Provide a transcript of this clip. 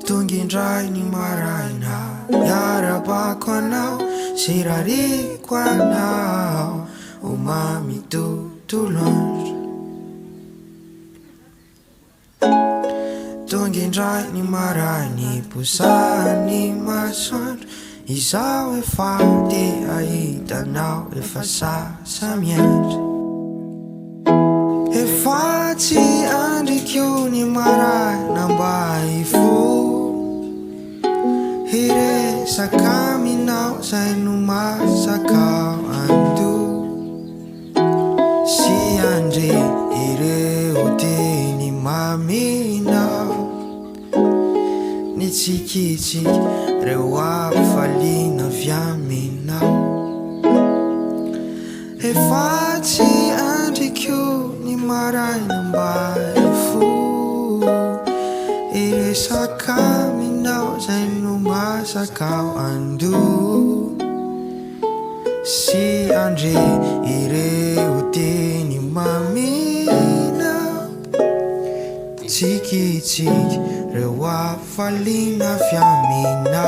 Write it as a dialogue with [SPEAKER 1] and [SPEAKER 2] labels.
[SPEAKER 1] Tungindrai ni maraina Yara bakwanao Sirari kwanao Umami tulunj Tungindrai ni maraini Pusani masonj Isaw e fadi ai tanaw e fasa samyet E fati andi kyu ni marai nambai fu Hire sakami nao sa numa sakaw andu Si andi ire uti ni mami nao Ni tsiki rewa falina viamina E fati andi kyu ni marai nambai fu Ire sakami nao sa numa sakaw andu Si andi ire uti ni mamina Tiki rewa falina fiamina